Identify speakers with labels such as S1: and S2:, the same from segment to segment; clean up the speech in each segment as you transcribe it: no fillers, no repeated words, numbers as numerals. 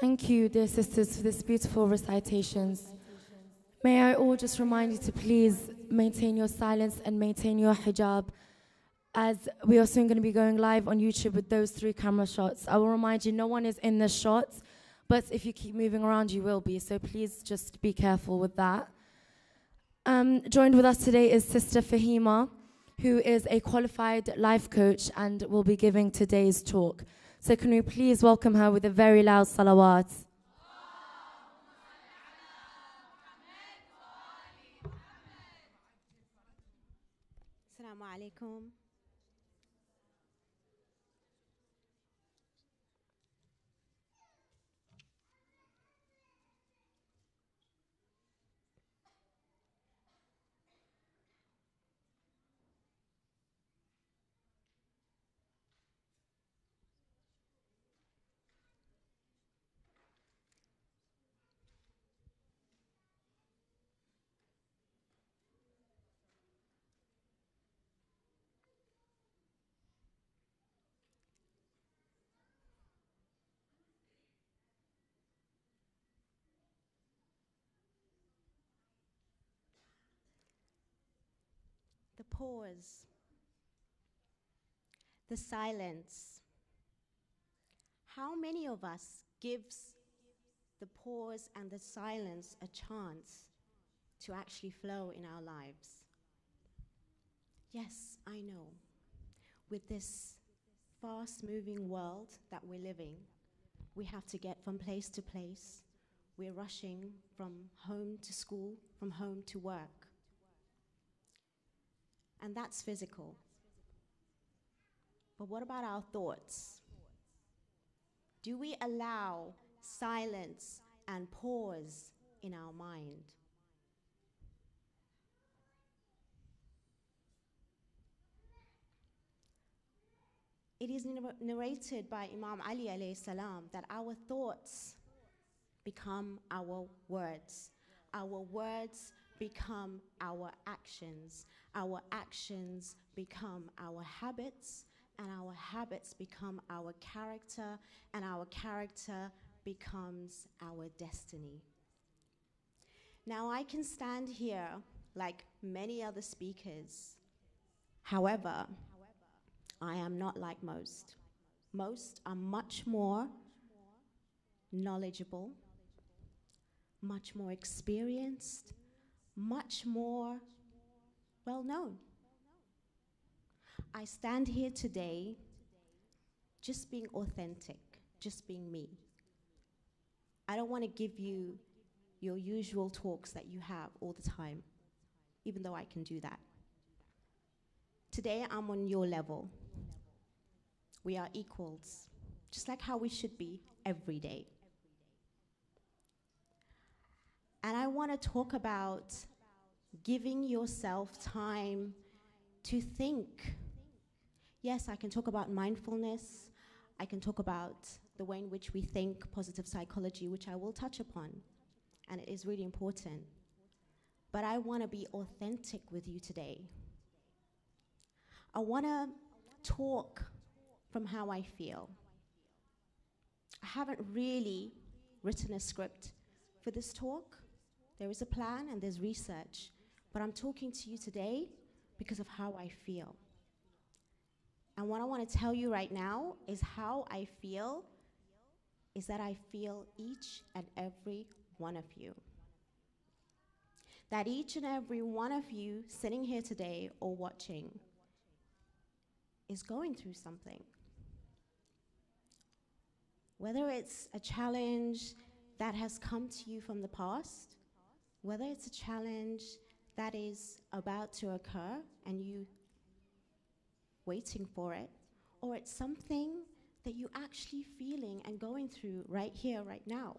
S1: Thank you, dear sisters, for this beautiful recitations. May I all just remind you to please maintain your silence and maintain your hijab, as we are soon going to be going live on YouTube with those 3 camera shots. I will remind you, no one is in the shot, but if you keep moving around, you will be. So please just be careful with that. Joined with us today is Sister Fahima, who is a qualified life coach and will be giving today's talk. So can we please welcome her with a very loud salawat.
S2: Assalamu alaikum. The pause, the silence. How many of us gives the pause and the silence a chance to actually flow in our lives? Yes, I know. With this fast-moving world that we're living, we have to get from place to place. We're rushing from home to school, from home to work. And that's physical. But what about our thoughts? Do we allow silence and pause in our mind? It is narrated by Imam Ali alayhi salam that our thoughts become our words. Our words become our actions. Our actions become our habits, and our habits become our character, and our character becomes our destiny. Now, I can stand here like many other speakers. However, I am not like most. Most are much more knowledgeable, much more experienced, much more well-known. I stand here today just being authentic, just being me. I don't want to give you your usual talks that you have all the time, even though I can do that. Today, I'm on your level. We are equals, just like how we should be every day. And I want to talk about giving yourself time to think. Yes, I can talk about mindfulness. I can talk about the way in which we think, positive psychology, which I will touch upon, and it is really important. But I want to be authentic with you today. I want to talk from how I feel. I haven't really written a script for this talk. There is a plan and there's research, but I'm talking to you today because of how I feel. And what I want to tell you right now is how I feel is that I feel each and every one of you. That each and every one of you sitting here today or watching is going through something. Whether it's a challenge that has come to you from the past, whether it's a challenge that is about to occur and you waiting for it, or it's something that you're actually feeling and going through right here, right now.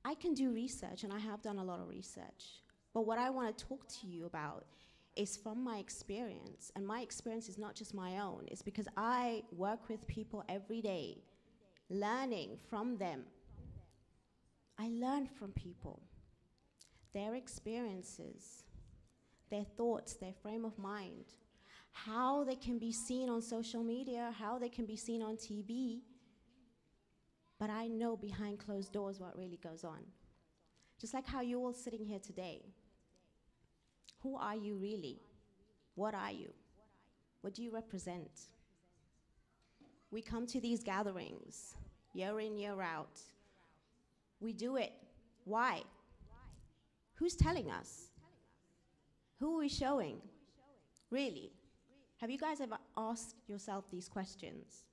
S2: I can do research, and I have done a lot of research, but what I want to talk to you about is from my experience, and my experience is not just my own. It's because I work with people every day, learning from them. I learn from people, their experiences, their thoughts, their frame of mind, how they can be seen on social media, how they can be seen on TV, but I know behind closed doors what really goes on. Just like how you're all sitting here today. Who are you really? What are you? What do you represent? We come to these gatherings, year in, year out. We do it. Why? Who's telling us? Who are we showing? Really? Have you guys ever asked yourself these questions?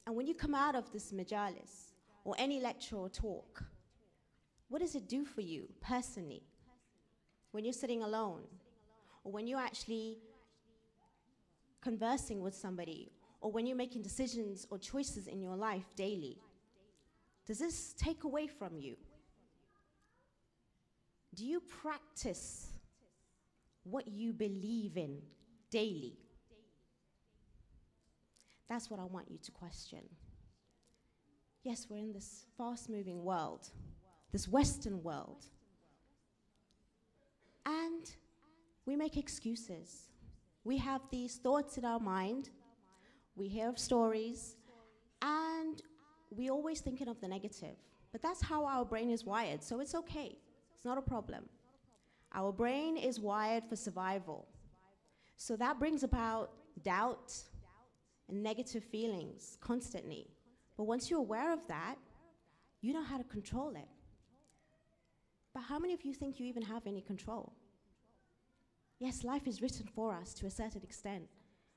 S2: And when you come out of this majalis, or any lecture or talk, what does it do for you personally? When you're sitting alone, or when you're actually conversing with somebody, or when you're making decisions or choices in your life daily, does this take away from you? Do you practice what you believe in daily? That's what I want you to question. Yes, we're in this fast-moving world, this Western world, and we make excuses. We have these thoughts in our mind, we hear of stories, and we're always thinking of the negative. But that's how our brain is wired, so it's okay. It's not a problem. Our brain is wired for survival. So that brings about doubt and negative feelings constantly. But once you're aware of that, you know how to control it. But how many of you think you even have any control? Yes, life is written for us to a certain extent,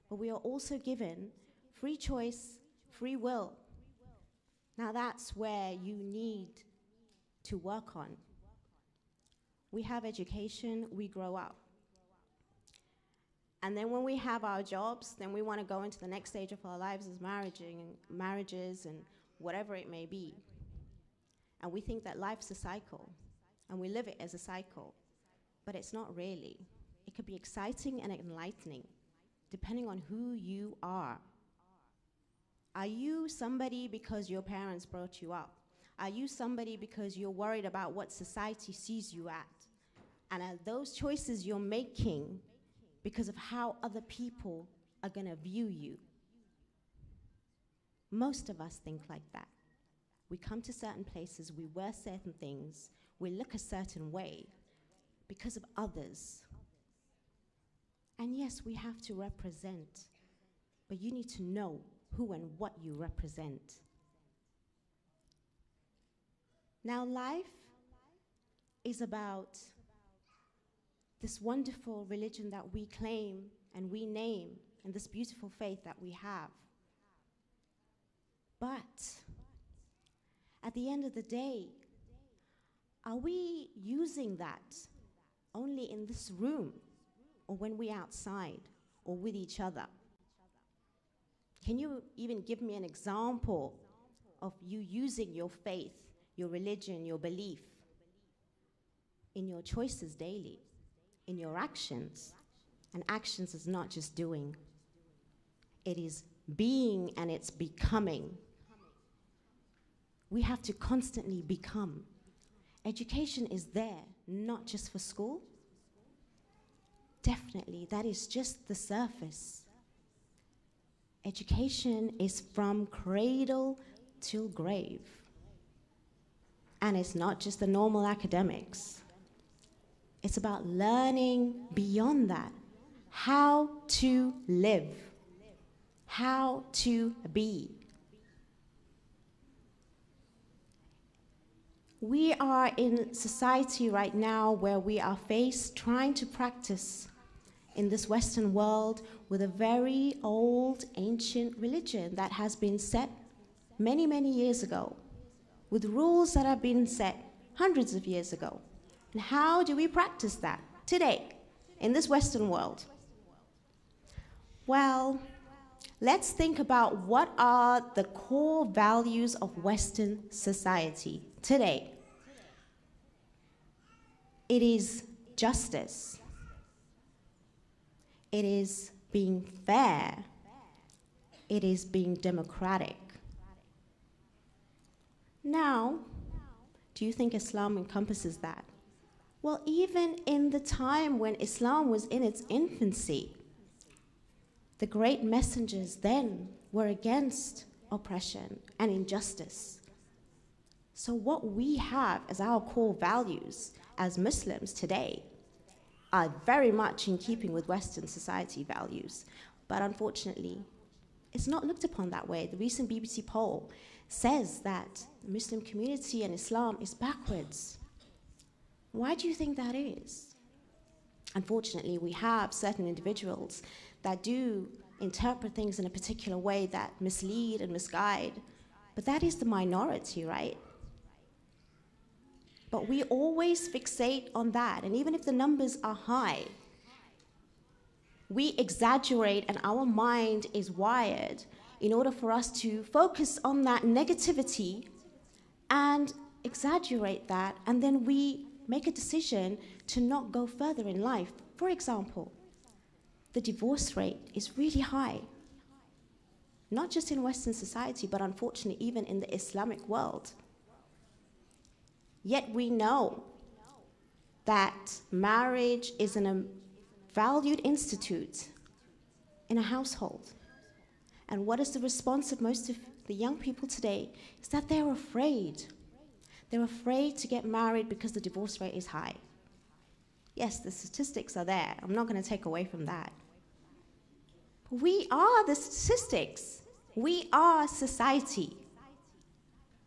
S2: but we are also given free choice, free will. Now that's where you need to work on. We have education, we grow up. And then when we have our jobs, then we want to go into the next stage of our lives as marriages and whatever it may be. And we think that life's a cycle, and we live it as a cycle. But it's not really. It could be exciting and enlightening, depending on who you are. Are you somebody because your parents brought you up? Are you somebody because you're worried about what society sees you at? And are those choices you're making because of how other people are going to view you? Most of us think like that. We come to certain places, we wear certain things, we look a certain way because of others. And yes, we have to represent, but you need to know who and what you represent. Now, life is about this wonderful religion that we claim and we name, and this beautiful faith that we have. But at the end of the day, are we using that only in this room, or when we're outside, or with each other? Can you even give me an example of you using your faith, your religion, your belief in your choices daily, in your actions? And actions is not just doing. It is being and it's becoming. We have to constantly become. Education is there, not just for school. Definitely, that is just the surface. Education is from cradle till grave. And it's not just the normal academics. It's about learning beyond that, how to live, how to be. We are in society right now where we are trying to practice in this Western world with a very old, ancient religion that has been set many, many years ago, with rules that have been set hundreds of years ago. And how do we practice that today in this Western world? Well, let's think about what are the core values of Western society today. It is justice. It is being fair. It is being democratic. Now, do you think Islam encompasses that? Well, even in the time when Islam was in its infancy, the great messengers then were against oppression and injustice. So what we have as our core values as Muslims today are very much in keeping with Western society values. But unfortunately, it's not looked upon that way. The recent BBC poll says that the Muslim community and Islam is backwards. Why do you think that is? Unfortunately, we have certain individuals that do interpret things in a particular way that mislead and misguide, but that is the minority, right? But we always fixate on that, and even if the numbers are high, we exaggerate, and our mind is wired in order for us to focus on that negativity and exaggerate that, and then we make a decision to not go further in life. For example, the divorce rate is really high, not just in Western society, but unfortunately even in the Islamic world. Yet we know that marriage is a valued institute in a household. And what is the response of most of the young people today is that they're afraid. They're afraid to get married because the divorce rate is high. Yes, the statistics are there. I'm not going to take away from that. But we are the statistics. We are society.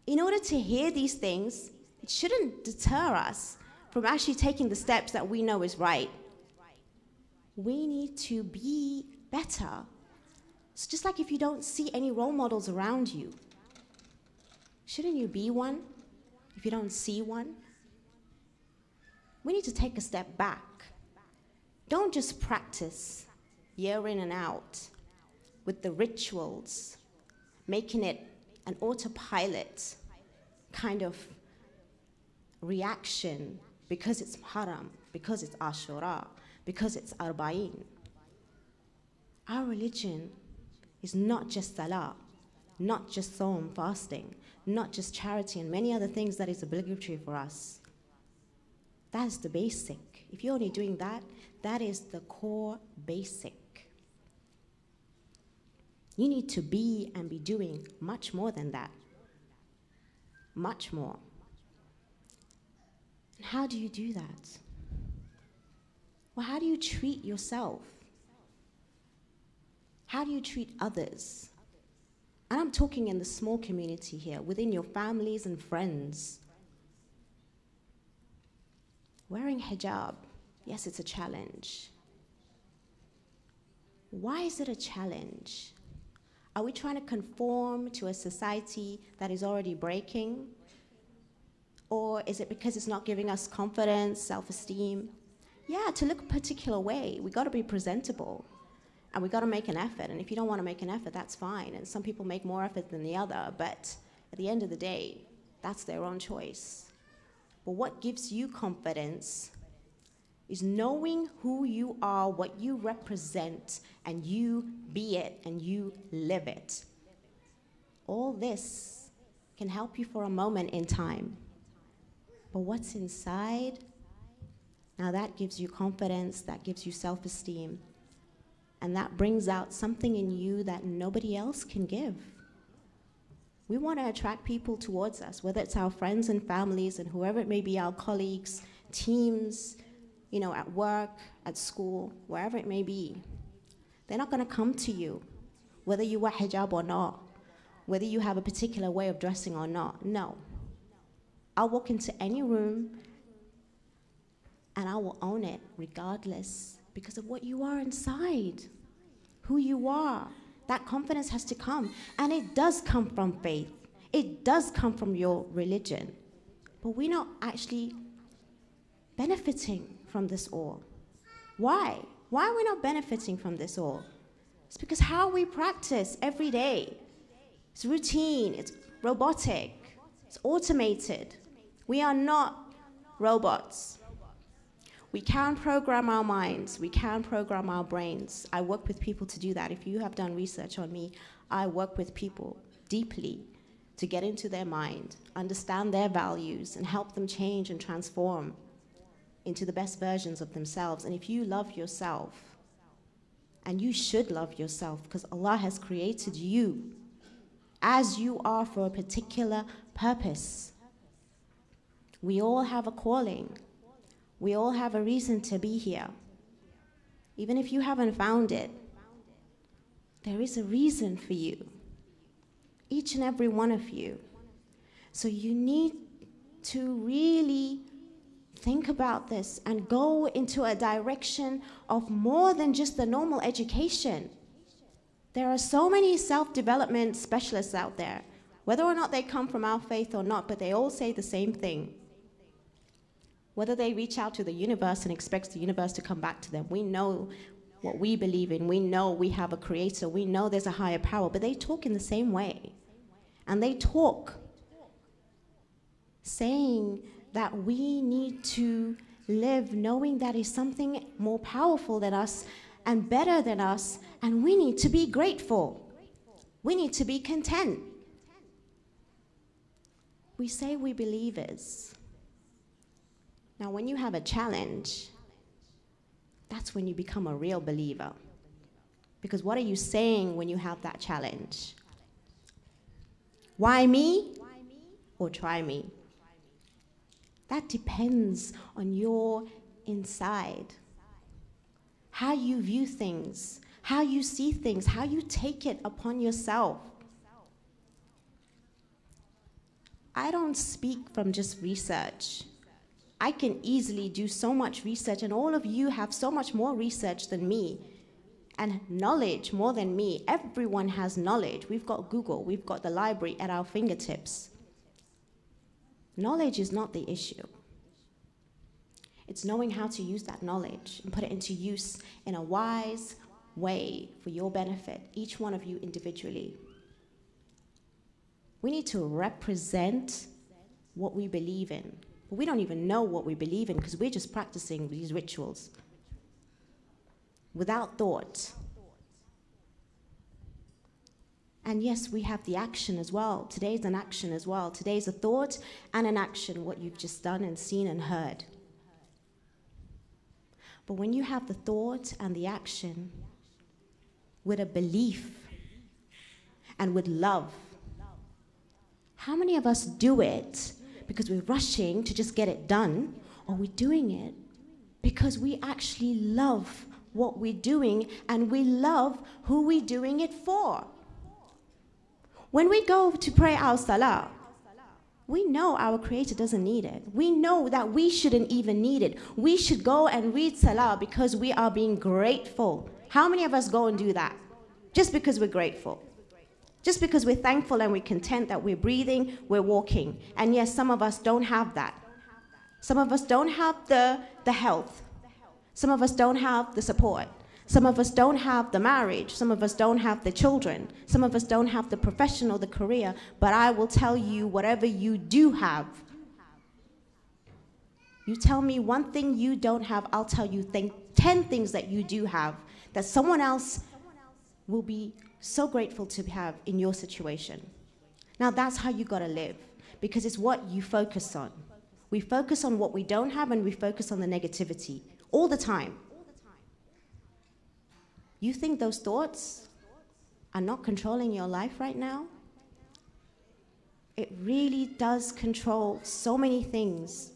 S2: In order to hear these things, it shouldn't deter us from actually taking the steps that we know is right. We need to be better. It's just like if you don't see any role models around you, shouldn't you be one if you don't see one? We need to take a step back. Don't just practice year in and out with the rituals, making it an autopilot kind of reaction because it's Muharram, because it's Ashura, because it's Arbaeen. Our religion is not just salah, not just Sawm, fasting, not just charity and many other things that is obligatory for us. That is the basic. If you're only doing that, that is the core basic. You need to be and be doing much more than that. Much more. And how do you do that? Well, how do you treat yourself? How do you treat others? And I'm talking in the small community here, within your families and friends. Wearing hijab, yes, it's a challenge. Why is it a challenge? Are we trying to conform to a society that is already breaking? Or is it because it's not giving us confidence, self-esteem? Yeah, to look a particular way, we got to be presentable. And we got to make an effort. And if you don't want to make an effort, that's fine. And some people make more effort than the other. But at the end of the day, that's their own choice. But what gives you confidence is knowing who you are, what you represent, and you be it, and you live it. All this can help you for a moment in time. But what's inside, now that gives you confidence, that gives you self-esteem. And that brings out something in you that nobody else can give. We want to attract people towards us, whether it's our friends and families and whoever it may be, our colleagues, teams, you know, at work, at school, wherever it may be. They're not going to come to you, whether you wear hijab or not, whether you have a particular way of dressing or not. No. I'll walk into any room and I will own it regardless, because of what you are inside, who you are. That confidence has to come. And it does come from faith. It does come from your religion. But we're not actually benefiting from this all. Why? Why are we not benefiting from this all? It's because how we practice every day. It's routine, it's robotic, it's automated. We are not robots. We can program our minds. We can program our brains. I work with people to do that. If you have done research on me, I work with people deeply to get into their mind, understand their values, and help them change and transform into the best versions of themselves. And if you love yourself, and you should love yourself because Allah has created you as you are for a particular purpose. We all have a calling. We all have a reason to be here. Even if you haven't found it, there is a reason for you. Each and every one of you. So you need to really think about this and go into a direction of more than just the normal education. There are so many self-development specialists out there, whether or not they come from our faith or not, but they all say the same thing. Whether they reach out to the universe and expect the universe to come back to them, we know what we believe in. We know we have a creator. We know there's a higher power, but they talk in the same way. And they talk saying that we need to live knowing that is something more powerful than us and better than us, and we need to be grateful. We need to be content. We say we believers. Now, when you have a challenge, that's when you become a real believer. Because what are you saying when you have that challenge? Why me? Or try me? That depends on your inside. How you view things, how you see things, how you take it upon yourself. I don't speak from just research. I can easily do so much research, and all of you have so much more research than me, and knowledge more than me. Everyone has knowledge. We've got Google, we've got the library at our fingertips. Knowledge is not the issue. It's knowing how to use that knowledge and put it into use in a wise way for your benefit, each one of you individually. We need to represent what we believe in. But we don't even know what we believe in because we're just practicing these rituals without thought. And yes, we have the action as well. Today's an action as well. Today's a thought and an action, what you've just done and seen and heard. But when you have the thought and the action with a belief and with love, how many of us do it because we're rushing to just get it done, or we're doing it because we actually love what we're doing and we love who we're doing it for? When we go to pray our salah, we know our Creator doesn't need it. We know that we shouldn't even need it. We should go and read salah because we are being grateful. How many of us go and do that? Just because we're grateful. Just because we're thankful and we're content that we're breathing, we're walking. And yes, some of us don't have that. Some of us don't have the health. Some of us don't have the support. Some of us don't have the marriage. Some of us don't have the children. Some of us don't have the profession or the career. But I will tell you, whatever you do have, you tell me one thing you don't have, I'll tell you 10 things that you do have that someone else will be so grateful to have in your situation. Now that's how you gotta live, because it's what you focus on. We focus on what we don't have and we focus on the negativity all the time. You think those thoughts are not controlling your life right now? It really does control so many things.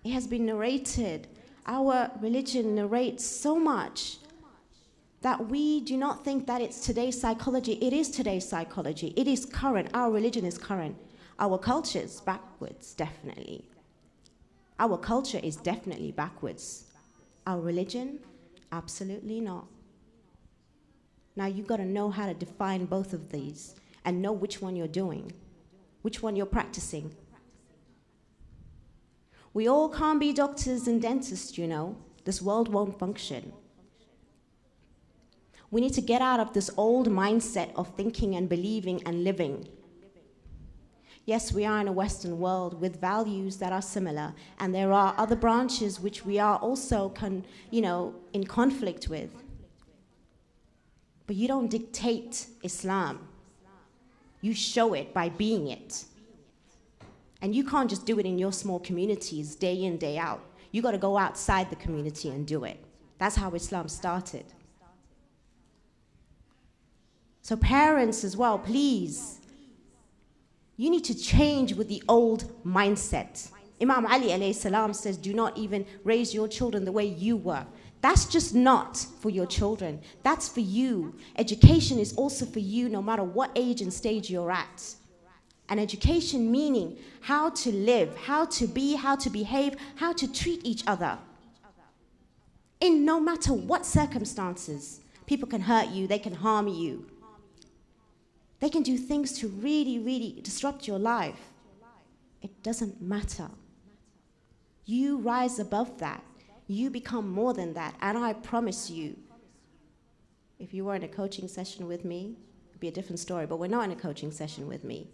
S2: It has been narrated. Our religion narrates so much that we do not think that it's today's psychology. It is today's psychology. It is current. Our religion is current. Our culture is backwards, definitely. Our culture is definitely backwards. Our religion, absolutely not. Now you've got to know how to define both of these and know which one you're doing, which one you're practicing. We all can't be doctors and dentists, you know. This world won't function. We need to get out of this old mindset of thinking and believing and living. Yes, we are in a Western world with values that are similar, and there are other branches which we are also in conflict with. But you don't dictate Islam. You show it by being it. And you can't just do it in your small communities day in, day out. You got to go outside the community and do it. That's how Islam started. So parents as well, please, you need to change with the old mindset. Imam Ali alayhi salam says, do not even raise your children the way you were. That's just not for your children. That's for you. Education is also for you, no matter what age and stage you're at. And education meaning how to live, how to be, how to behave, how to treat each other. In no matter what circumstances, people can hurt you, they can harm you. They can do things to really, really disrupt your life. It doesn't matter. You rise above that. You become more than that. And I promise you, if you were in a coaching session with me, it'd be a different story, but we're not in a coaching session with me.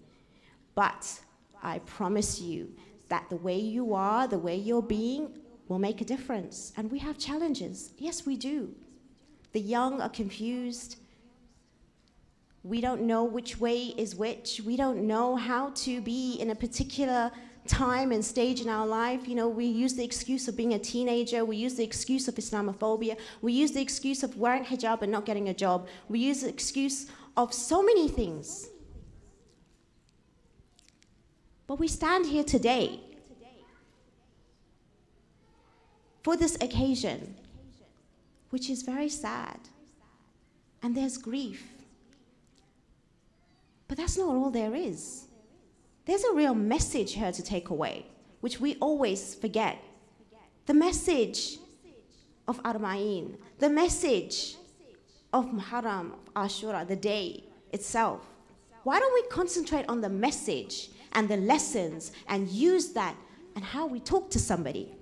S2: But I promise you that the way you are, the way you're being, will make a difference. And we have challenges. Yes, we do. The young are confused. We don't know which way is which. We don't know how to be in a particular time and stage in our life. You know, we use the excuse of being a teenager. We use the excuse of Islamophobia. We use the excuse of wearing hijab and not getting a job. We use the excuse of so many things. But we stand here today for this occasion, which is very sad. And there's grief. But that's not all there is. There's a real message here to take away, which we always forget. The message of Arbaeen, the message of MUHARRAM, Ashura, the day itself. Why don't we concentrate on the message and the lessons and use that and how we talk to somebody?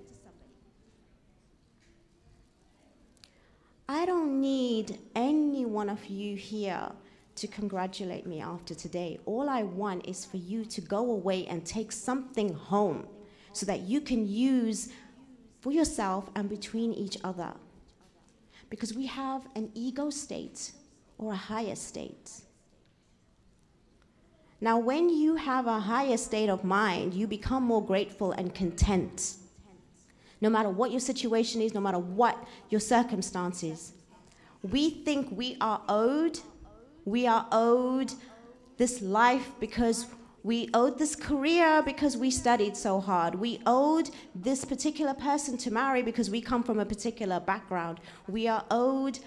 S2: I don't need any one of you here to congratulate me after today. All I want is for you to go away and take something home so that you can use for yourself and between each other. Because we have an ego state or a higher state. Now, when you have a higher state of mind, you become more grateful and content. No matter what your situation is, no matter what your circumstances. We think we are owed this life because we owed this career because we studied so hard. We owed this particular person to marry because we come from a particular background. We are owed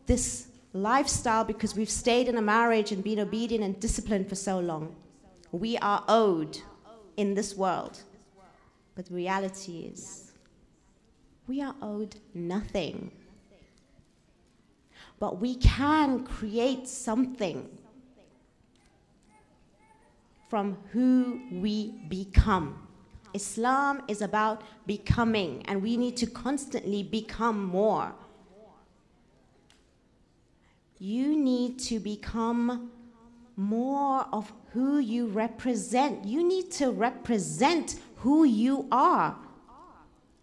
S2: this lifestyle because we've stayed in a marriage and been obedient and disciplined for so long. We are owed in this world. But the reality is, we are owed nothing. But we can create something from who we become. Islam is about becoming, and we need to constantly become more. You need to become more of who you represent. You need to represent who you are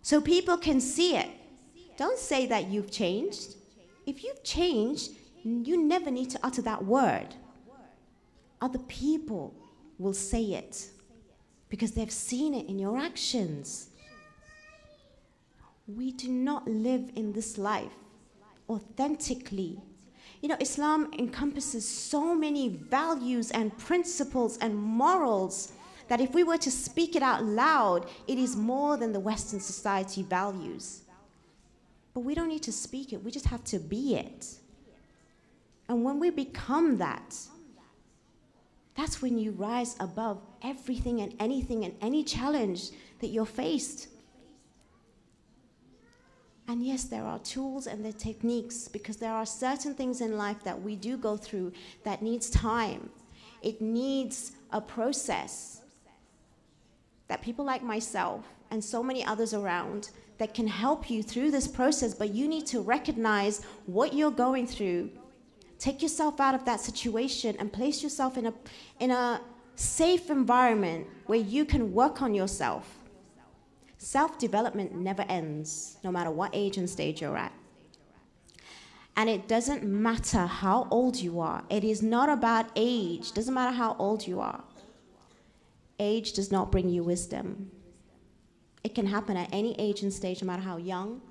S2: so people can see it. Don't say that you've changed. If you've changed, you never need to utter that word. Other people will say it because they've seen it in your actions. We do not live in this life authentically. You know, Islam encompasses so many values and principles and morals that if we were to speak it out loud, it is more than the Western society values. But we don't need to speak it, we just have to be it. And when we become that, that's when you rise above everything and anything and any challenge that you're faced. And yes, there are tools and there are techniques, because there are certain things in life that we do go through that needs time. It needs a process that people like myself and so many others around that can help you through this process, but you need to recognize what you're going through. Take yourself out of that situation and place yourself in a safe environment where you can work on yourself. Self-development never ends, no matter what age and stage you're at. And it doesn't matter how old you are. It is not about age. It doesn't matter how old you are. Age does not bring you wisdom. It can happen at any age and stage, no matter how young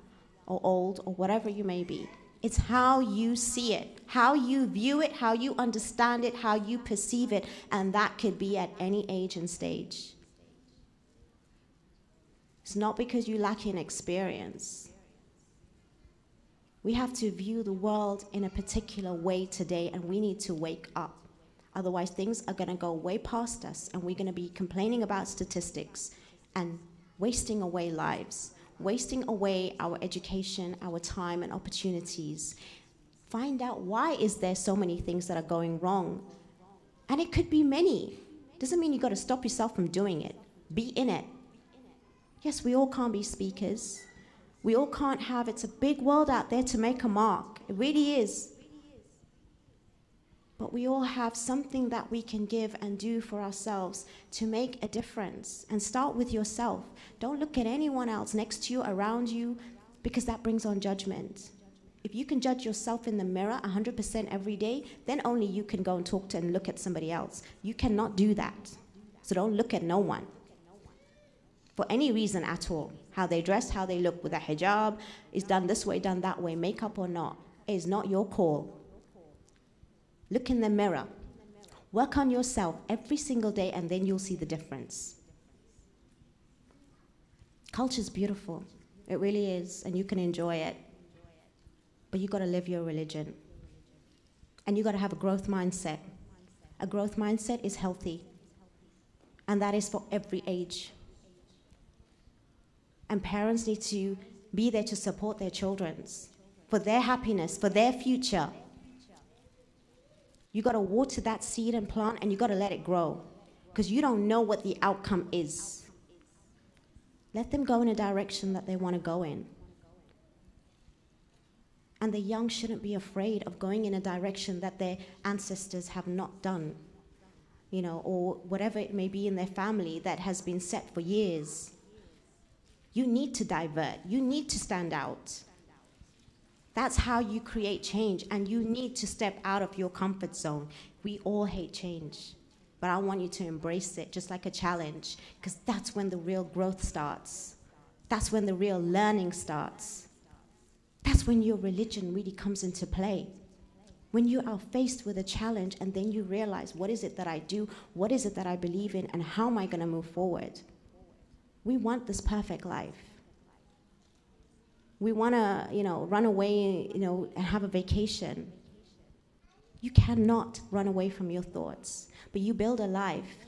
S2: or old or whatever you may be. It's how you see it, how you view it, how you understand it, how you perceive it, and that could be at any age and stage. It's not because you lack in experience. We have to view the world in a particular way today, and we need to wake up. Otherwise, things are going to go way past us, and we're going to be complaining about statistics and wasting away lives, wasting away our education, our time, and opportunities. Find out why is there so many things that are going wrong. And it could be many. Doesn't mean you got to stop yourself from doing it. Be in it. Yes, we all can't be speakers. We all can't have, it's a big world out there to make a mark. It really is. But we all have something that we can give and do for ourselves to make a difference. And start with yourself. Don't look at anyone else next to you, around you, because that brings on judgment. If you can judge yourself in the mirror 100% every day, then only you can go and talk to and look at somebody else. You cannot do that. So don't look at no one for any reason at all. How they dress, how they look with a hijab, is done this way, done that way, makeup or not, it is not your call. Look in the mirror. Work on yourself every single day, and then you'll see the difference. Culture's beautiful. It really is, and you can enjoy it. But you got to live your religion. And you got to have a growth mindset. A growth mindset is healthy. And that is for every age. And parents need to be there to support their children, for their happiness, for their future. You got to water that seed and plant, and you got to let it grow, because you don't know what the outcome is. Let them go in a direction that they want to go in. And the young shouldn't be afraid of going in a direction that their ancestors have not done, you know, or whatever it may be in their family that has been set for years. You need to divert. You need to stand out. That's how you create change, and you need to step out of your comfort zone. We all hate change, but I want you to embrace it just like a challenge, because that's when the real growth starts. That's when the real learning starts. That's when your religion really comes into play. When you are faced with a challenge and then you realize, what is it that I do? What is it that I believe in? And how am I going to move forward? We want this perfect life. We want to, run away, and have a vacation. You cannot run away from your thoughts, but you build a life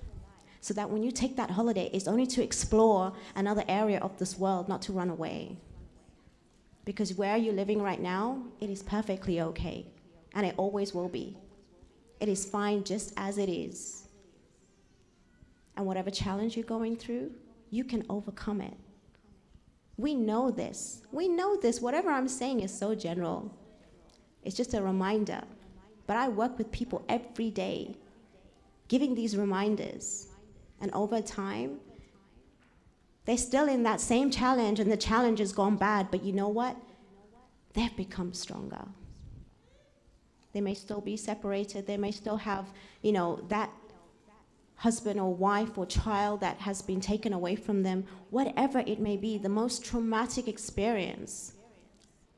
S2: so that when you take that holiday, it's only to explore another area of this world, not to run away. Because where you're living right now, it is perfectly okay, and it always will be. It is fine just as it is. And whatever challenge you're going through, you can overcome it. We know this. We know this. Whatever I'm saying is so general. It's just a reminder. But I work with people every day, giving these reminders. And over time, they're still in that same challenge, and the challenge has gone bad. But you know what? They've become stronger. They may still be separated. They may still have, that husband or wife or child that has been taken away from them, whatever it may be, the most traumatic experience.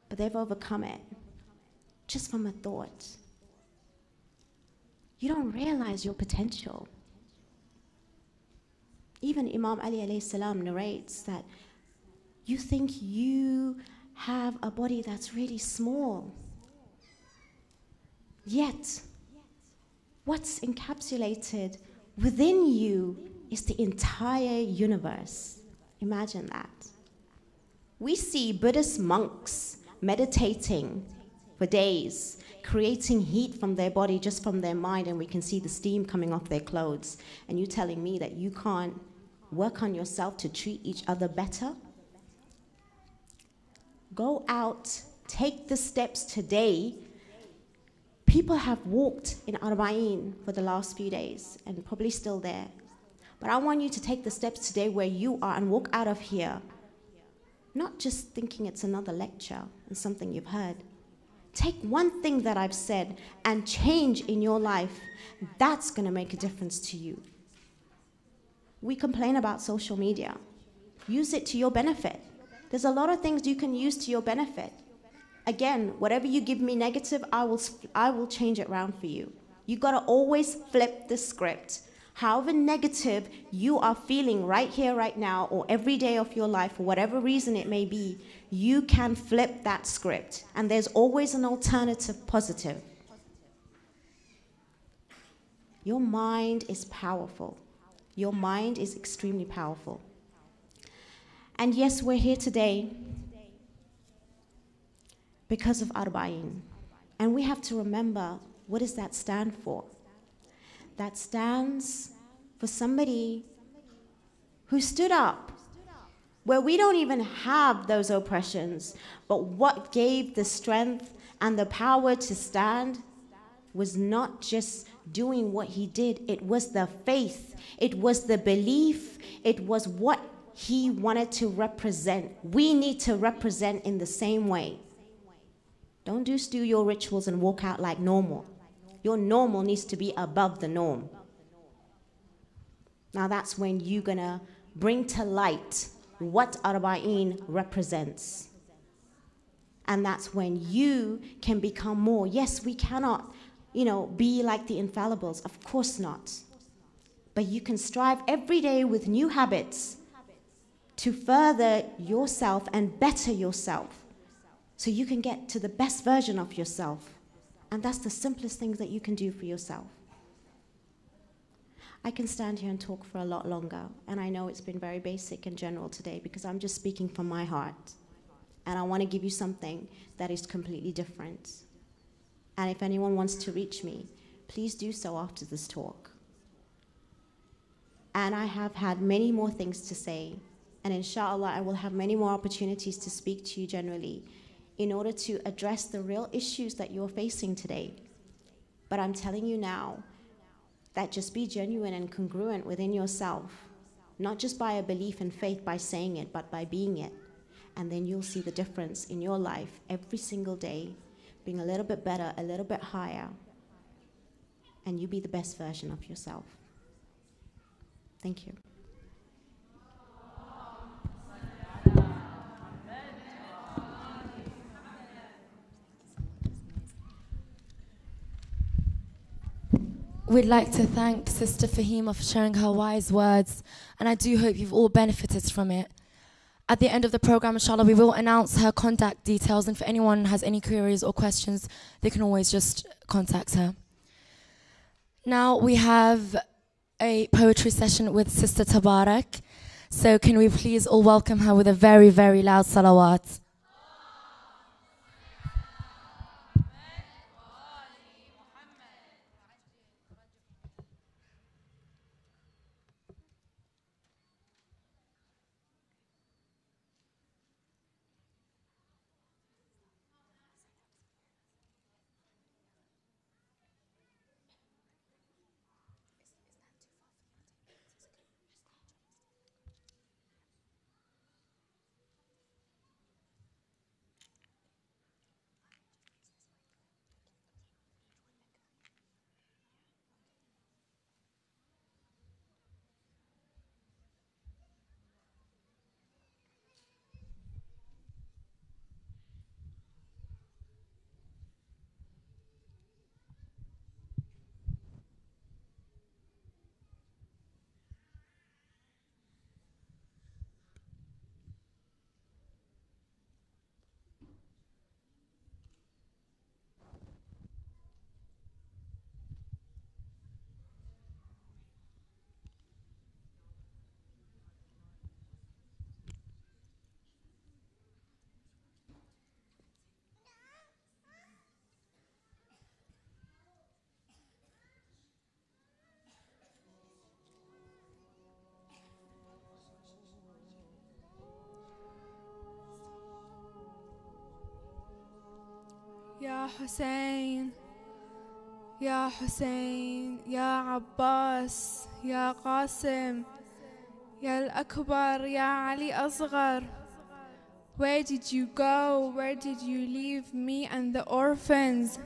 S2: But they've overcome it just from a thought. You don't realize your potential. Even Imam Ali alayhi salam narrates that you think you have a body that's really small. Yet, what's encapsulated within you is the entire universe. Imagine that. We see Buddhist monks meditating for days, creating heat from their body just from their mind, and we can see the steam coming off their clothes. And you telling me that you can't work on yourself to treat each other better? Go out, take the steps today. People have walked in Arbaeen for the last few days and probably still there. But I want you to take the steps today where you are and walk out of here, not just thinking it's another lecture and something you've heard. Take one thing that I've said and change in your life. That's going to make a difference to you. We complain about social media. Use it to your benefit. There's a lot of things you can use to your benefit. Again, whatever you give me negative, I will change it around for you. You got to always flip the script. However negative you are feeling right here, right now, or every day of your life, for whatever reason it may be, you can flip that script. And there's always an alternative positive. Your mind is powerful. Your mind is extremely powerful. And yes, we're here today because of Arbaeen. And we have to remember, what does that stand for? That stands for somebody who stood up, where we don't even have those oppressions, but what gave the strength and the power to stand was not just doing what he did, it was the faith, it was the belief, it was what he wanted to represent. We need to represent in the same way. Don't just do your rituals and walk out like normal. Your normal needs to be above the norm. Now that's when you're gonna bring to light what Arbaeen represents. And that's when you can become more. Yes, we cannot, be like the infallibles. Of course not. But you can strive every day with new habits to further yourself and better yourself, so you can get to the best version of yourself. And that's the simplest things that you can do for yourself. I can stand here and talk for a lot longer, and I know it's been very basic and general today because I'm just speaking from my heart. And I want to give you something that is completely different. And if anyone wants to reach me, please do so after this talk. And I have had many more things to say, and inshallah I will have many more opportunities to speak to you generally, in order to address the real issues that you're facing today. But I'm telling you now that just be genuine and congruent within yourself, not just by a belief and faith by saying it, but by being it. And then you'll see the difference in your life every single day, being a little bit better, a little bit higher, and you be the best version of yourself. Thank you.
S1: We'd like to thank Sister Fahima for sharing her wise words, and I do hope you've all benefited from it. At the end of the program, inshallah, we will announce her contact details, and for anyone who has any queries or questions, they can always just contact her. Now we have a poetry session with Sister Tabarak. So can we please all welcome her with a very, very loud salawat.
S3: يا حسين يا حسين يا عباس يا قاسم يا الأكبر يا علي أصغر. Where did you go? Where did you leave me and the orphans?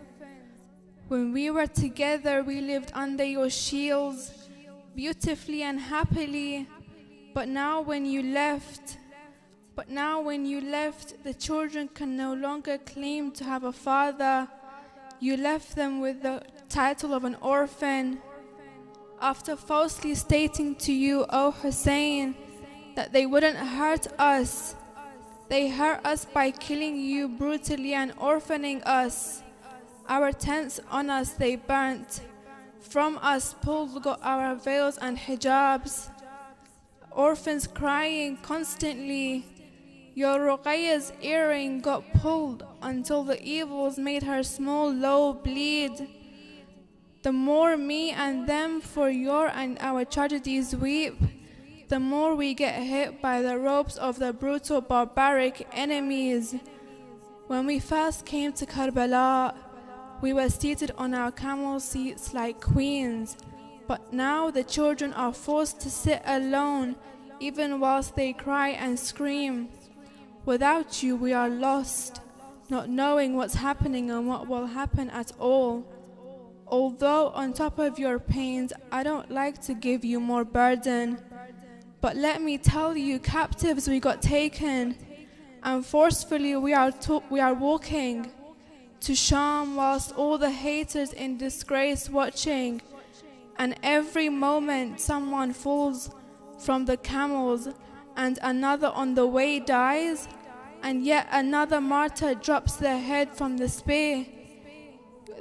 S3: When we were together, we lived under your shields, beautifully and happily. But now when you left, But now when you left, the children can no longer claim to have a father. You left them with the title of an orphan. After falsely stating to you, O Hussein, that they wouldn't hurt us, they hurt us by killing you brutally and orphaning us. Our tents on us they burnt. From us pulled our veils and hijabs. Orphans crying constantly. Your Ruqayya's earring got pulled until the evils made her small lobe bleed. The more me and them for your and our tragedies weep, the more we get hit by the ropes of the brutal barbaric enemies. When we first came to Karbala, we were seated on our camel seats like queens, but now the children are forced to sit alone even whilst they cry and scream. Without you we are lost, not knowing what's happening and what will happen at all. Although on top of your pains, I don't like to give you more burden. But let me tell you, captives we got taken, and forcefully we are walking to Sham whilst all the haters in disgrace watching. And every moment someone falls from the camels, and another on the way dies, and yet another martyr drops their head from the spear.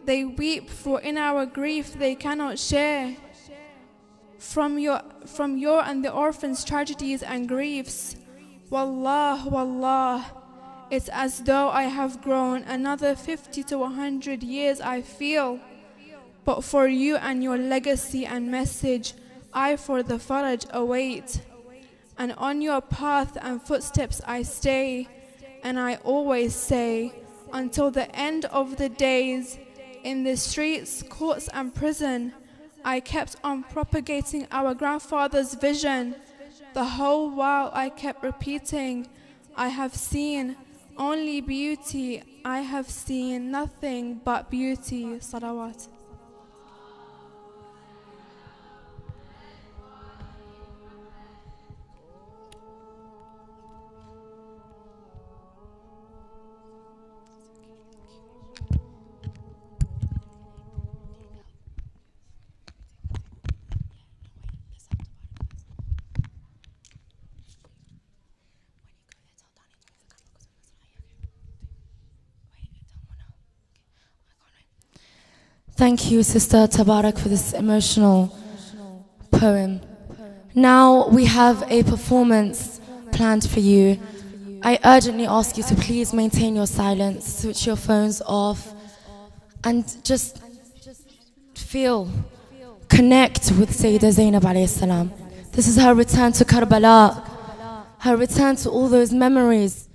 S3: They weep, for in our grief they cannot share. From your and the orphans' tragedies and griefs, Wallah, Wallah, it's as though I have grown another 50 to 100 years I feel. But for you and your legacy and message, I for the faraj await. And on your path and footsteps I stay, and I always say, until the end of the days, in the streets, courts and prison, I kept on propagating our grandfather's vision. The whole while I kept repeating, I have seen only beauty, I have seen nothing but beauty. Salawat.
S1: Thank you, Sister Tabarak, for this emotional poem. Now we have a performance planned for you. I urgently ask you to please maintain your silence, switch your phones off, and just connect with Sayyida Zainab alayhi salam. This is her return to Karbala, her return to all those memories,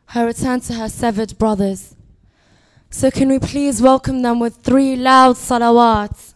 S1: her return to her severed brothers. So can we please welcome them with 3 loud salawats?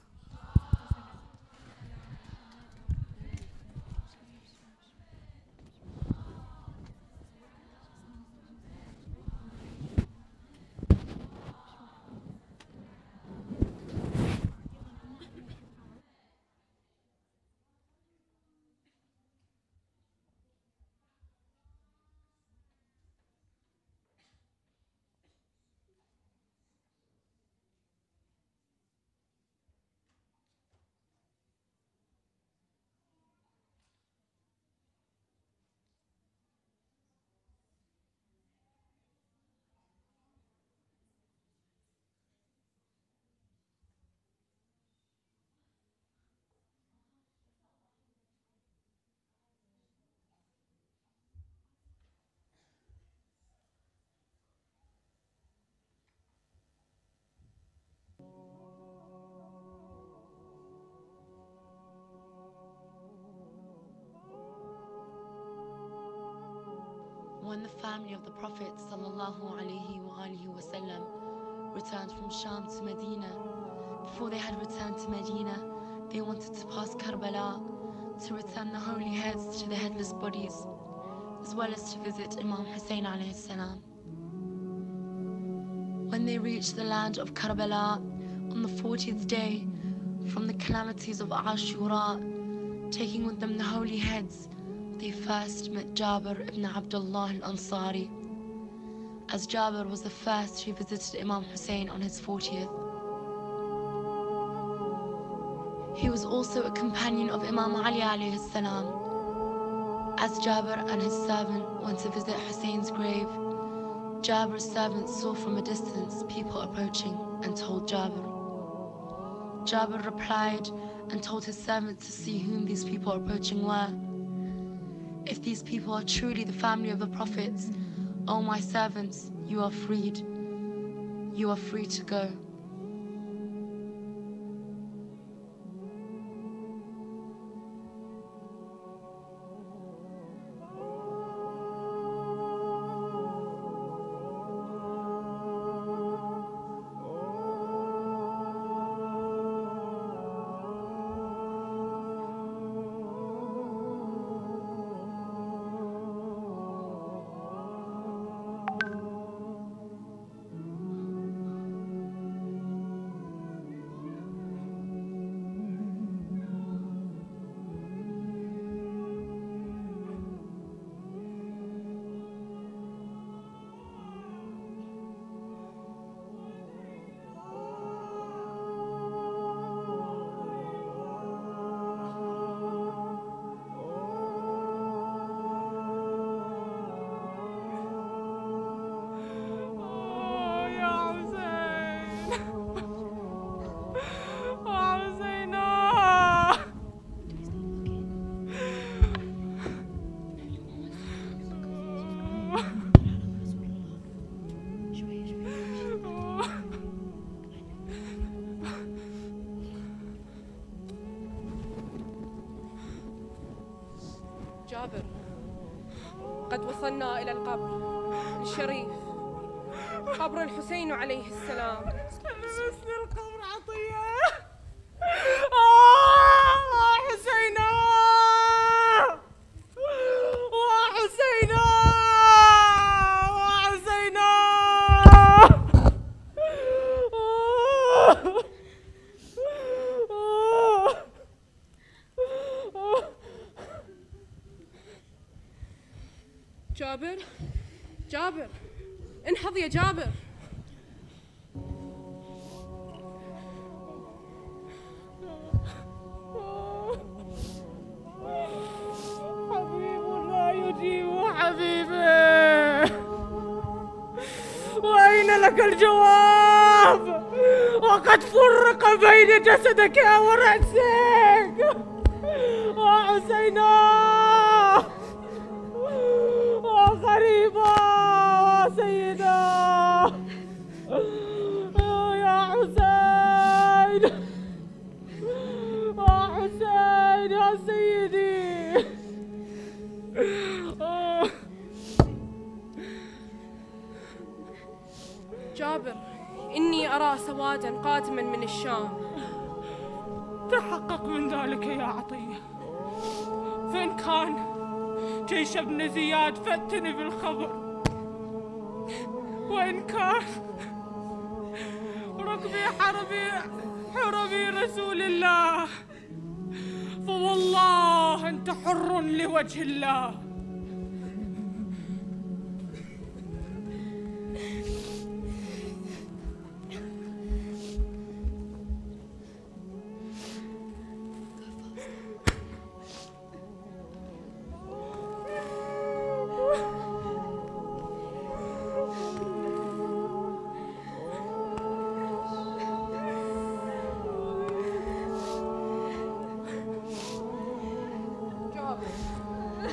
S4: When the family of the Prophet ﷺ returned from Sham to Medina, before they had returned to Medina, they wanted to pass Karbala to return the holy heads to the headless bodies, as well as to visit Imam Hussein alayhi salam. When they reached the land of Karbala on the 40th day from the calamities of Ashura, taking with them the holy heads they first met Jabir ibn Abdullah al-Ansari, as Jabir was the first who visited Imam Hussein on his 40th. He was also a companion of Imam Ali alayhi salam. As Jabir and his servant went to visit Hussein's grave, Jabir's servant saw from a distance people approaching and told Jabir. Jabir replied and told his servant to see whom these people approaching were. If these people are truly the family of the prophets, O my servants, you are freed. You are free to go.
S5: جابر، قد وصلنا إلى القبر الشريف، قبر الحسين عليه السلام.
S6: لمسني القبر عطية. حسينا وحسينا وحسينا.
S5: جابر، جابر، انهض يا جابر.
S6: حبيب لا يجيب حبيبه، وأين لك الجواب؟ وقد فرق بين جسدك ورأسك. وحسينا وغريبا وسيدا. يا حسين، يا حسين، يا سيدي.
S5: جابر، إني أرى سوادا قادما من الشام.
S6: تحقق من ذلك يا عطية، فإن كان جيش ابن زياد فأتني بالخبر، وإن كان ركبي حربي رسول الله، فوالله أنت حر لوجه الله.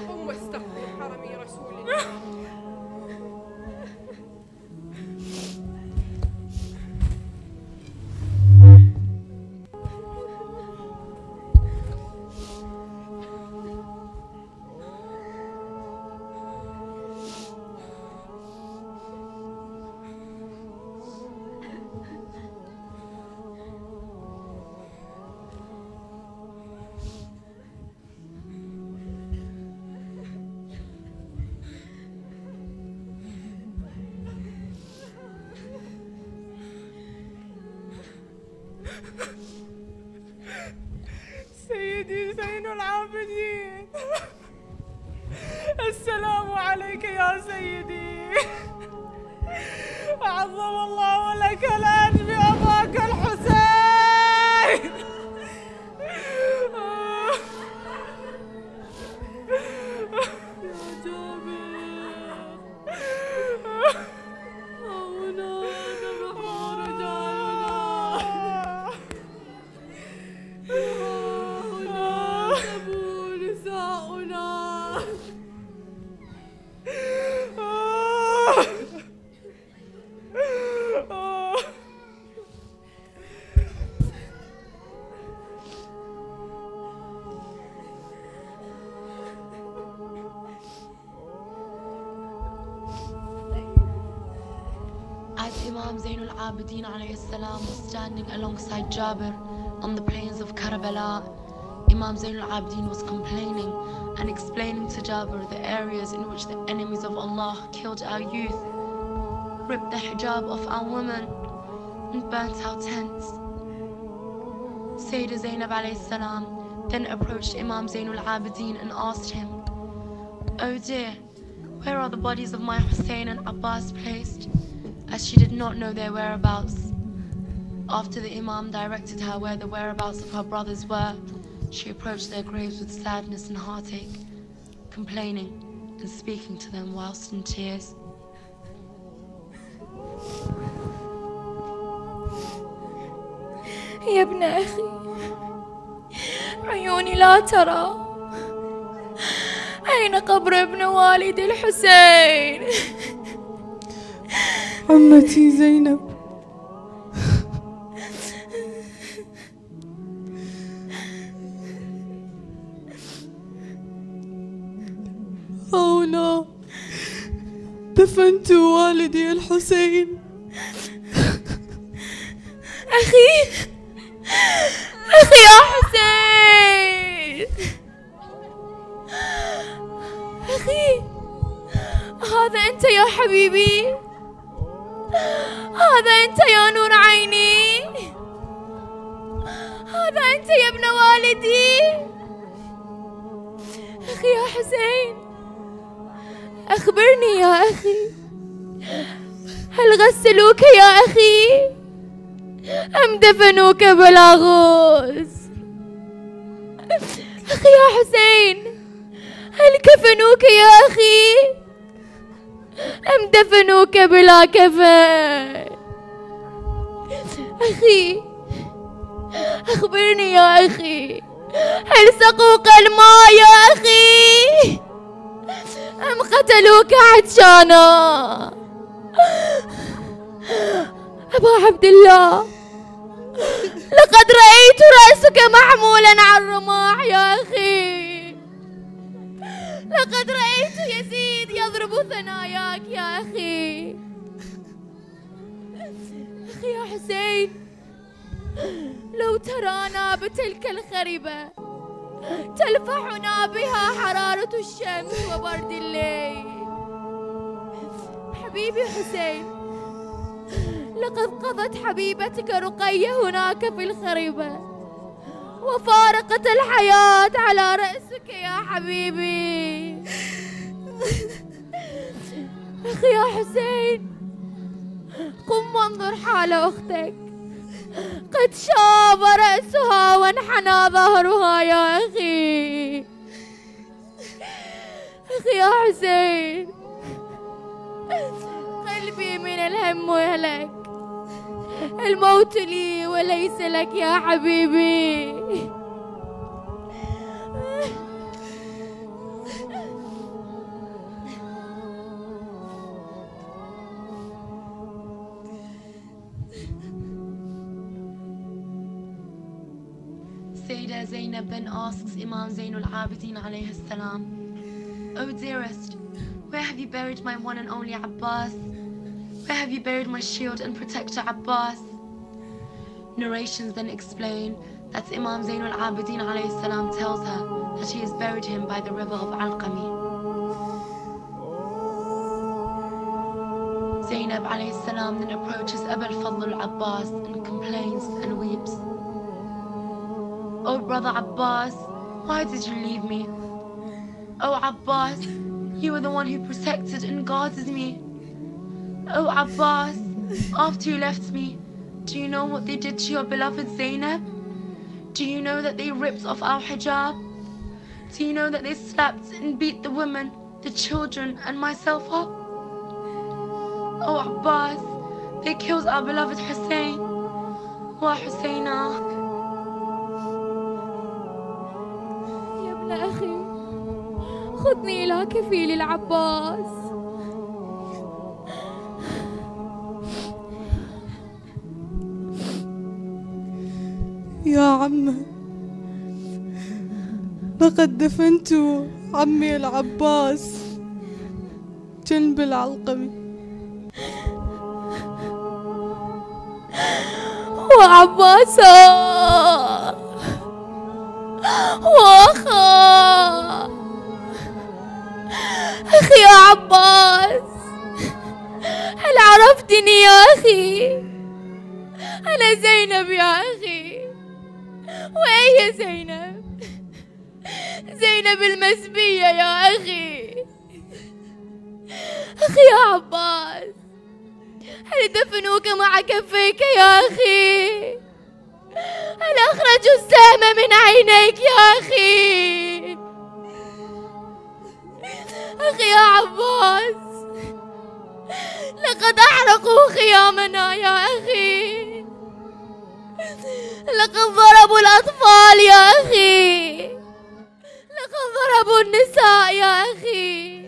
S5: قم واستقبل حرمي رسول الله.
S6: سيدي زين العابدين، السلام عليك يا سيدي. عظم الله لك الأجر بأباك الحسين.
S4: As Imam Zainul Abidin alayhi salam was standing alongside Jabir on the plains of Karbala, Imam Zainul Abidin was complaining and explaining to Jabir the areas in which the enemies of Allah killed our youth, ripped the hijab off our women, and burnt our tents. Sayyidah Zainab alayhi salam then approached Imam Zainul Abidin and asked him, "Oh dear, where are the bodies of my Hussein and Abbas placed?" as she did not know their whereabouts. After the Imam directed her where the whereabouts of her brothers were, she approached their graves with sadness and heartache, complaining and speaking to them whilst in tears.
S1: يا ابن أخي، عيوني لا ترى، أين قبر ابن والدي الحسين؟
S6: عمتي زينب، هنا دفنت والدي الحسين.
S1: أخي أخي يا حسين، أخي، هذا أنت يا حبيبي، هذا أنت يا نور عيني، هذا أنت يا ابن والدي. أخي يا حسين، أخبرني يا أخي، هل غسلوك يا أخي أم دفنوك بلا غوث؟ أخي يا حسين، هل كفنوك يا أخي أم دفنوك بلا كفن؟ أخي أخبرني يا أخي، هل سقوك الماء يا أخي أم قتلوك عطشانا؟ أبا عبد الله، لقد رأيت رأسك محمولا على الرماح يا أخي، لقد رأيت يزيد يضرب ثناياك يا أخي. أخي يا حسين، لو ترانا بتلك الخربة تلفحنا بها حرارة الشمس وبرد الليل. حبيبي حسين، لقد قضت حبيبتك رقية هناك في الخربة وفارقت الحياة على رأسك يا حبيبي. أخي يا حسين، قم وانظر حال أختك، قد شاب رأسها وانحنى ظهرها يا أخي. أخي يا حسين، قلبي من الهم وهلك، الموت لي وليس لك يا حبيبي.
S4: Sayyidah Zainab then asks Imam Zainul Abidin alayhi salam, "Oh dearest, where have you buried my one and only Abbas? Where have you buried my shield and protector Abbas?" Narrations then explain that Imam Zainul Abidin alayhi salam tells her that he has buried him by the river of Alqami. Zainab alayhi salam then approaches Abu al-Fadl al-Abbas and complains and weeps. "Oh brother Abbas, why did you leave me? Oh Abbas, You are the one who protected and guarded me. Oh Abbas, after you left me, do you know what they did to your beloved Zainab? Do you know that they ripped off our hijab? Do you know that they slapped and beat the women, the children, and myself up? Oh Abbas, they killed our beloved Hussein. Wa Husseina.
S1: يا ابن أخي خذني إلى كفيل العباس.
S6: يا عمه، لقد دفنت عمي العباس جنب العلقمي.
S1: وعباسا وأخا أخي يا عباس، هل عرفتني يا أخي؟ أنا زينب يا أخي. وأي زينب؟ زينب المسبية يا أخي. أخي يا عباس، هل دفنوك مع كفيك يا أخي؟ هل أخرجوا السهم من عينيك يا أخي؟ أخي يا عباس، لقد أحرقوا خيامنا يا أخي. لقد ضربوا الأطفال يا أخي. لقد ضربوا النساء يا أخي.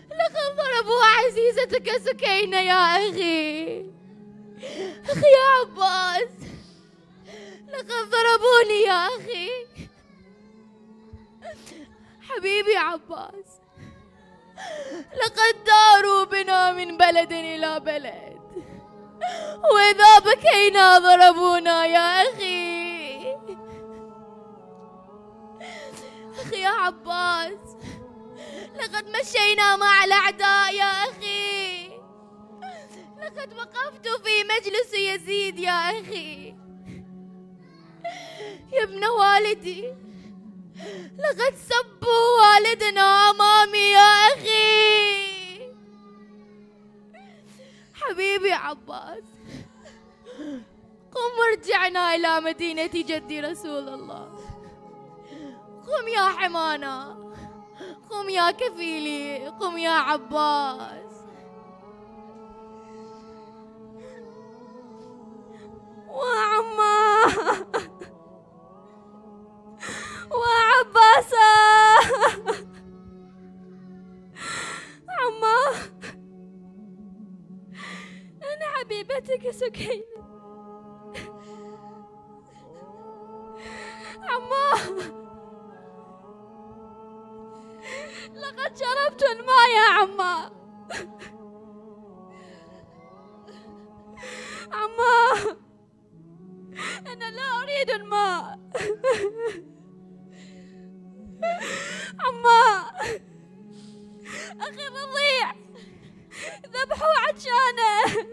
S1: لقد ضربوا عزيزتك سكينة يا أخي. أخي يا عباس، لقد ضربوني يا أخي. حبيبي عباس، لقد داروا بنا من بلد إلى بلد، وإذا بكينا ضربونا يا أخي. أخي يا عباس، لقد مشينا مع الأعداء يا أخي. لقد وقفت في مجلس يزيد يا أخي. يا ابن والدي، لقد سبوا والدنا أمامي يا أخي. حبيبي عباس، قم وارجعنا إلى مدينة جدي رسول الله. قم يا حمانا، قم يا كفيلي، قم يا عباس.
S7: وعما وعباسا. عما، أنا حبيبتك سكينة. عما، لقد شربت الماء يا عما. عما، أنا لا أريد الماء. عما، أخي الرضيع ذبحوا عطشانه.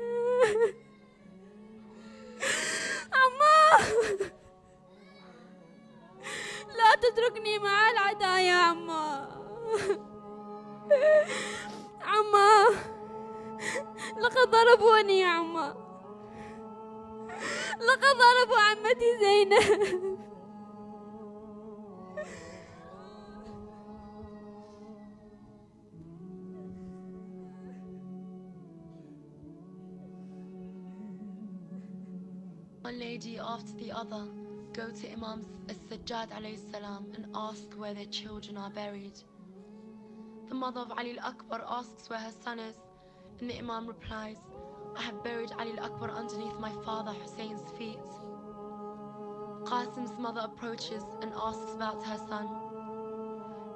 S7: عما، لا تتركني مع العداء يا عما. عما، لقد ضربوني يا عما. لقد ضربوا عمتي زينب.
S4: One lady after the other go to Imam As-Sajjad alayhi salam and ask where their children are buried. The mother of Ali al-Akbar asks where her son is, and the Imam replies, I have buried Ali al-Akbar underneath my father Hussein's feet. Qasim's mother approaches and asks about her son,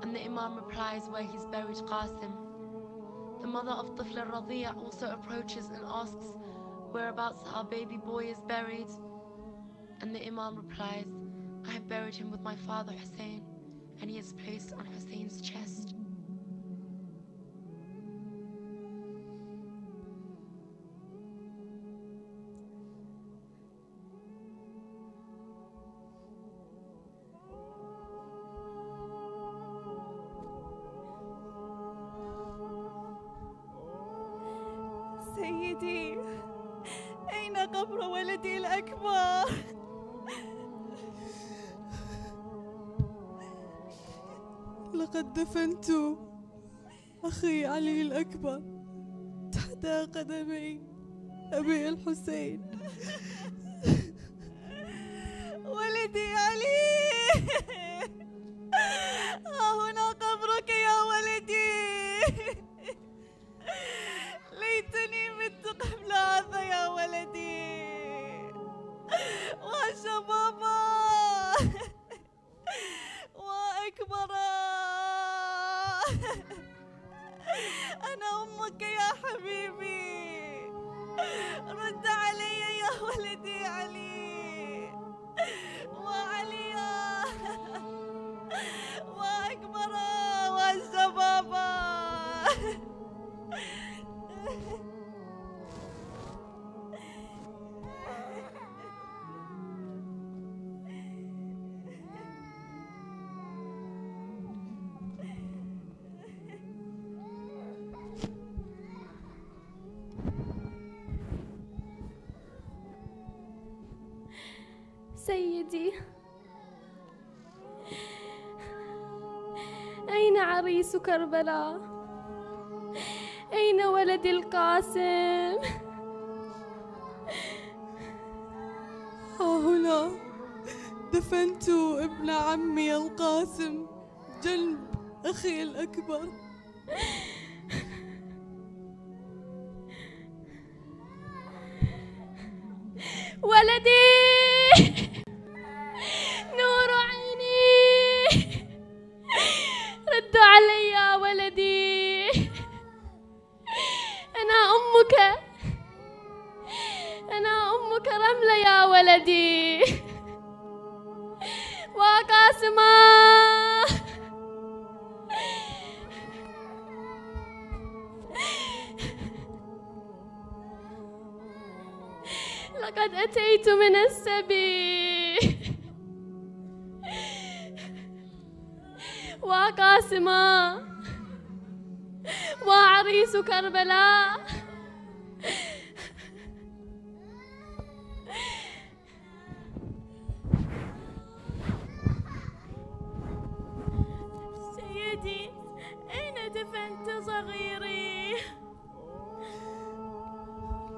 S4: and the Imam replies where he's buried Qasim. The mother of Tifl al-Radi'a also approaches and asks whereabouts our baby boy is buried, and the Imam replies, I have buried him with my father Hussein, and he is placed on Hussein's chest.
S7: سيدي، أين قبر ولدي الأكبر؟
S6: لقد دفنت أخي علي الأكبر تحت قدمي أبي الحسين.
S7: ولدي علي، ها هنا قبرك يا ولدي. ليتني مت قبل هذا يا ولدي. وشبابا وأكبرا، أنا أمك يا حبيبي. رد علي يا ولدي علي، وعليا وأكبرا والشبابا.
S8: سيدي، أين عريس كربلاء؟ أين ولدي القاسم؟
S6: ها هنا دفنت ابن عمي القاسم جنب أخي الأكبر.
S8: ولدي، نور عيني، ردوا علي يا ولدي. أنا أمك، أنا أمك رملة يا ولدي. وقاسمة، لقد أتيت من السبي. وقاسمة، وعريس كربلاء.
S7: سيدي، أين دفنت صغيري؟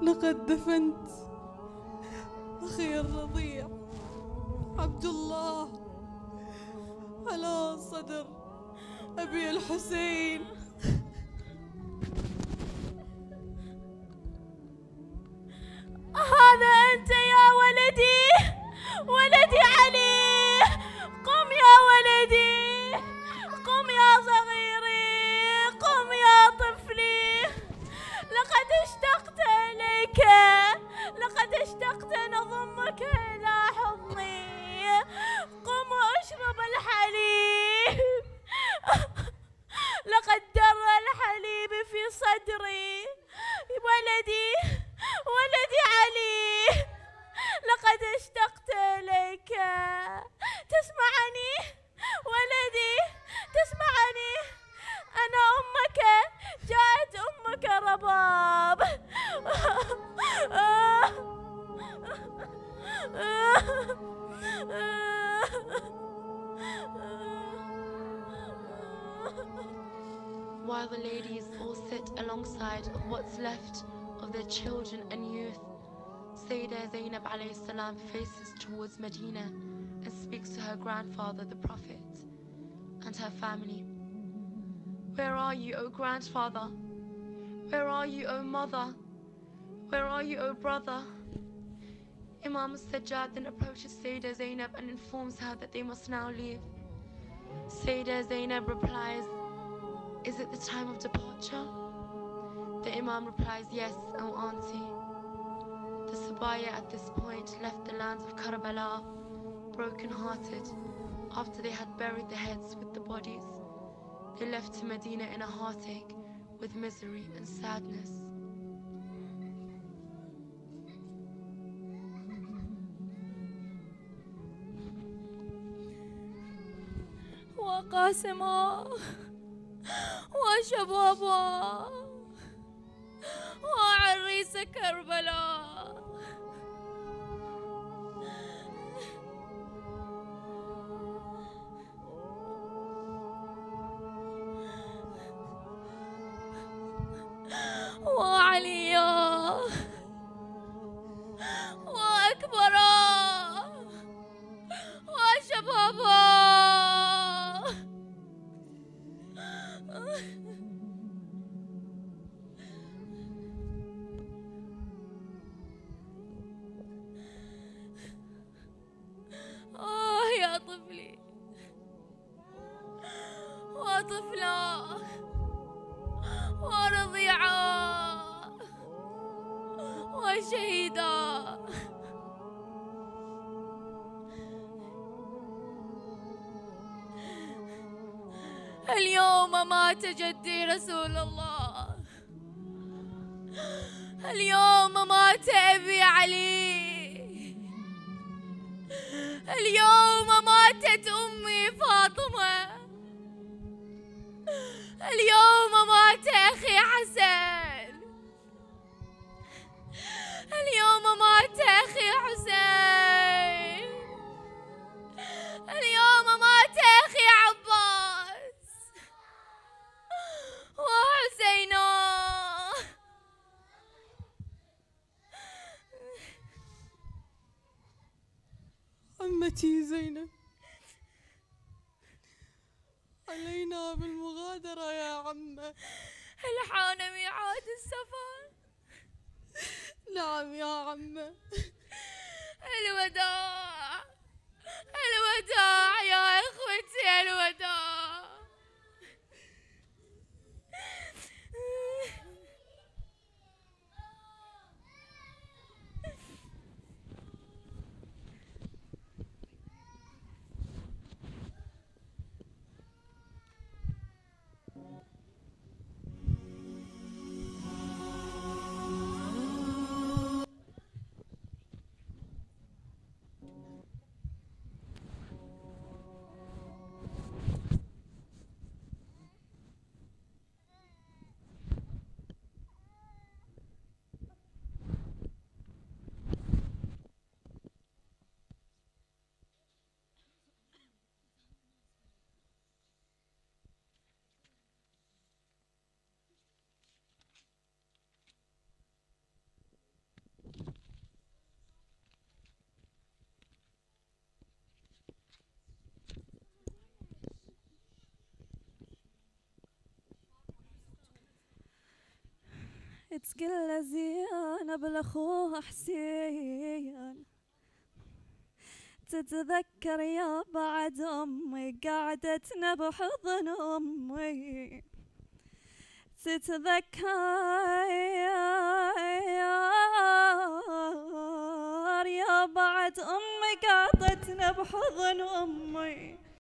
S6: لقد دفنت أخي الرضيع عبد الله على صدر أبي الحسين.
S7: هذا أنت يا ولدي، ولدي علي. قم يا ولدي، قم يا صغيري، قم يا طفلي. لقد اشتقت إليك، لقد اشتقت أن أضمك إلى حضني. قم واشرب الحليب. لقد در الحليب في صدري. ولدي، ولدي علي، لقد اشتقت إليك. تسمعني ولدي، تسمعني؟ أنا أمك، جاءت أمك رباب.
S4: While the ladies all sit alongside of what's left of their children and youth, Sayyidah Zainab alayhi salam faces towards Medina and speaks to her grandfather, the Prophet, and her family. Where are you, O grandfather? Where are you, O mother? Where are you, O brother? Imam Sajjad then approaches Sayyidah Zainab and informs her that they must now leave. Sayyidah Zainab replies, "Is it the time of departure?" The Imam replies, "Yes, O auntie." The Sabaya at this point left the lands of Karbala broken-hearted after they had buried the heads with the bodies. They left to Medina in a heartache with misery and sadness.
S7: وقاسما وشبابا،
S8: وعريس كربلاء. وعليا وأكبرا وشبابا. يا طفلي وطفلا ورضيعا وشهيدا. اليوم مات جدي رسول الله. اليوم مات أبي علي. اليوم ماتت أمي فاطمة. اليوم مات أخي حسن. اليوم مات أخي حسين. اليوم مات أخي عباس وحسينا.
S6: عمتي زينب، علينا بالمغادرة يا عمة.
S8: هل حان ميعاد السفر؟
S6: نعم يا عمة.
S8: الوداع الوداع يا إخوتي، الوداع.
S9: تقل زينب لأخوها حسين، تتذكر يا بعد أمي قعدتنا بحضن أمي، تتذكر يا بعد أمي قعدتنا بحضن أمي.